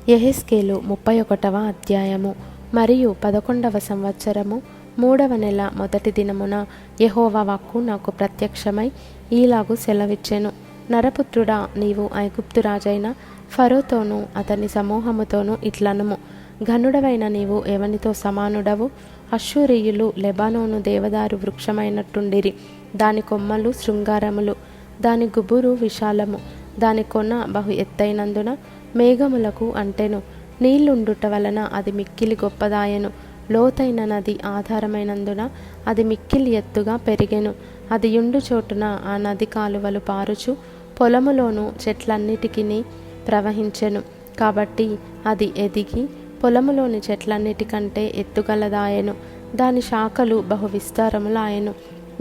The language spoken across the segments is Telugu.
యెహెజ్కేలు 31వ అధ్యాయము. మరియు 11వ సంవత్సరము 3వ నెల మొదటి దినమున యెహోవా వాక్కు నాకు ప్రత్యక్షమై ఈలాగు సెలవిచ్చెను. నరపుత్రుడా, నీవు ఐగుప్తు రాజైన ఫరోతోనూ అతని సమూహముతోనూ ఇట్లనుము. ఘనుడవైన నీవు ఎవనితో సమానుడవు? అష్షూరీయులు లెబానోను దేవదారు వృక్షమైనట్టుండిరి. దాని కొమ్మలు శృంగారములు, దాని గుబురు విశాలము, దాని కొన బహు ఎత్తైనందున మేఘములకు అంటెను. నీళ్లుండుట వలన అది మిక్కిలి గొప్పదాయెను. లోతైన నది ఆధారమైనందున అది మిక్కిలి ఎత్తుగా పెరిగెను. అది యుండు చోటున ఆ నది కాలువలు పారుచు పొలములోను చెట్లన్నిటికిని ప్రవహించెను. కాబట్టి అది ఎదిగి పొలములోని చెట్లన్నిటికంటే ఎత్తుగలదాయెను. దాని శాఖలు బహు విస్తారములాయెను.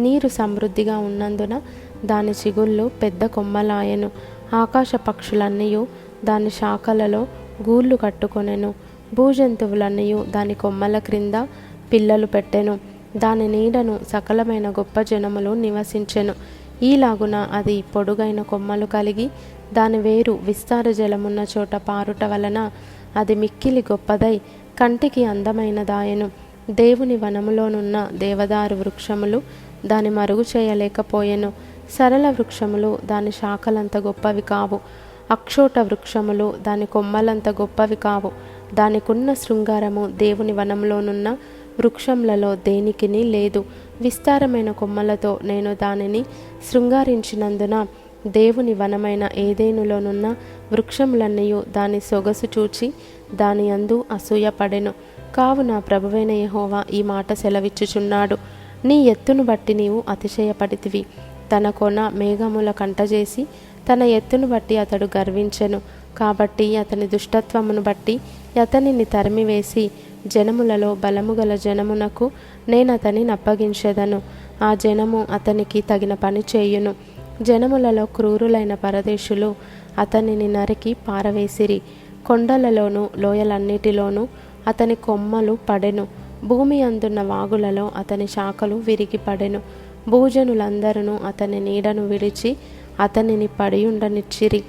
నీరు సమృద్ధిగా ఉన్నందున దాని చిగుళ్ళు పెద్ద కొమ్మలాయెను. ఆకాశ పక్షులన్నీయు దాని శాఖలలో గూళ్ళు కట్టుకొనెను. భూజంతువులన్నీయు దాని కొమ్మల క్రింద పిల్లలు పెట్టెను. దాని నీడను సకలమైన గొప్ప జనములు నివసించెను. ఈలాగున అది పొడుగైన కొమ్మలు కలిగి దాని వేరు విస్తార జలమున్న చోట పారుట వలన అది మిక్కిలి గొప్పదై కంటికి అందమైనదాయెను. దేవుని వనములోనున్న దేవదారు వృక్షములు దాని మరుగు చేయలేకపోయెను. సరళ వృక్షములు దాని శాఖలంత గొప్పవి కావు. అక్షోట వృక్షములు దాని కొమ్మలంత గొప్పవి కావు. దానికున్న శృంగారము దేవుని వనంలోనున్న వృక్షములలో దేనికిని లేదు. విస్తారమైన కొమ్మలతో నేను దానిని శృంగారించినందున దేవుని వనమైన ఏదెనులోనున్న వృక్షములన్నీయు దాని సొగసు చూచి దాని యందు అసూయపడెను. కావున ప్రభువైన యెహోవా ఈ మాట సెలవిచ్చుచున్నాడు. నీ ఎత్తును బట్టి నీవు అతిశయపడితివి. తన కొన మేఘముల కంటజేసి తన ఎత్తును బట్టి అతడు గర్వించెను. కాబట్టి అతని దుష్టత్వమును బట్టి అతనిని తరిమివేసి జనములలో బలముగల జనమునకు నేనతని నప్పగించెదను. ఆ జనము అతనికి తగిన పని చేయును. జనములలో క్రూరులైన పరదేశులు అతనిని నరికి పారవేసిరి. కొండలలోను లోయలన్నిటిలోనూ అతని కొమ్మలు పడెను. భూమి అందున్న వాగులలో అతని శాఖలు విరిగి పడెను. భూజనులందరూ అతని నీడను విడిచి అతనిని పడియుండనిచ్చిరి.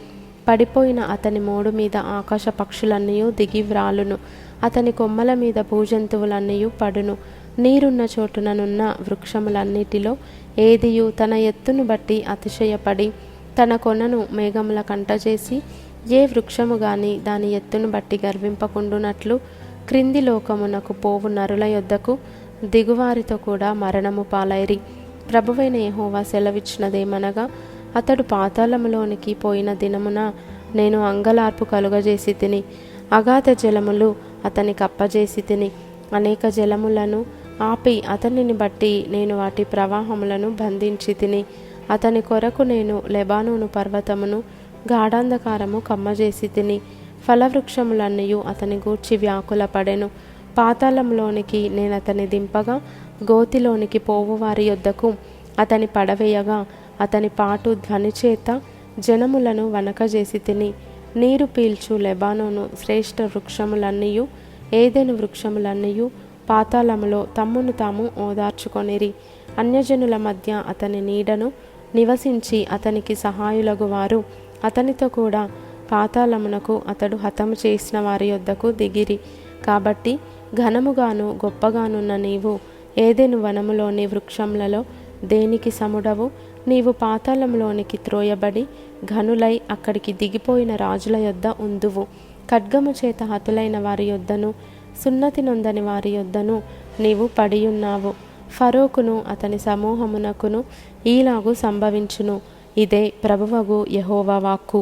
పడిపోయిన అతని మోడు మీద ఆకాశ పక్షులన్నీయు దిగి వ్రాలును. అతని కొమ్మల మీద భూజంతువులన్నీయు పడును. నీరున్న చోటుననున్న వృక్షములన్నిటిలో ఏదియు తన ఎత్తును బట్టి అతిశయపడి తన కొనను మేఘముల కంటజేసి ఏ వృక్షము గాని దాని ఎత్తును బట్టి గర్వింపకుండునట్లు క్రింది లోకమునకు పోవు నరుల యొద్దకు దిగువారితో కూడా మరణము పాలైరి. ప్రభువైన యెహోవా సెలవిచ్చినదేమనగా, అతడు పాతాళములోనికి పోయిన దినమున నేను అంగలార్పు కలుగజేసి తిని, అగాధ జలములు అతనికి అప్పజేసి తిని, అనేక జలములను ఆపి అతనిని బట్టి నేను వాటి ప్రవాహములను బంధించి తిని, అతని కొరకు నేను లెబానోను పర్వతమును గాఢాంధకారము కమ్మజేసి తిని, ఫలవృక్షములన్నీయు అతని గూర్చి వ్యాకుల పడెను. పాతాళంలోనికి నేనతని దింపగా గోతిలోనికి పోవు వారి యొద్దకు అతని పడవేయగా అతని పాటు ధ్వని చేత జనములను వనకజేసి తిని, నీరు పీల్చు లెబానోను శ్రేష్ఠ వృక్షములన్నీయు ఏదెను వృక్షములన్నీయు పాతాళములో తమ్మును తాము ఓదార్చుకొనిరి. అన్యజనుల మధ్య అతని నీడను నివసించి అతనికి సహాయులగు వారు అతనితో కూడా పాతాళమునకు అతడు హతము చేసిన వారి యొద్దకు దిగిరి. కాబట్టి ఘనముగాను గొప్పగానున్న నీవు ఏదెను వనములోని వృక్షములలో దేనికి సముడవు? నీవు పాతాళంలోనికి త్రోయబడి ఘనులై అక్కడికి దిగిపోయిన రాజుల యొద్ద ఉందువు. ఖడ్గము చేత హతులైన వారి యొద్దను సున్నతి నొందని వారి యొద్దను నీవు పడియున్నావు. ఫరోకును అతని సమూహమునకును ఈలాగు సంభవించును. ఇదే ప్రభువగు యెహోవా వాక్కు.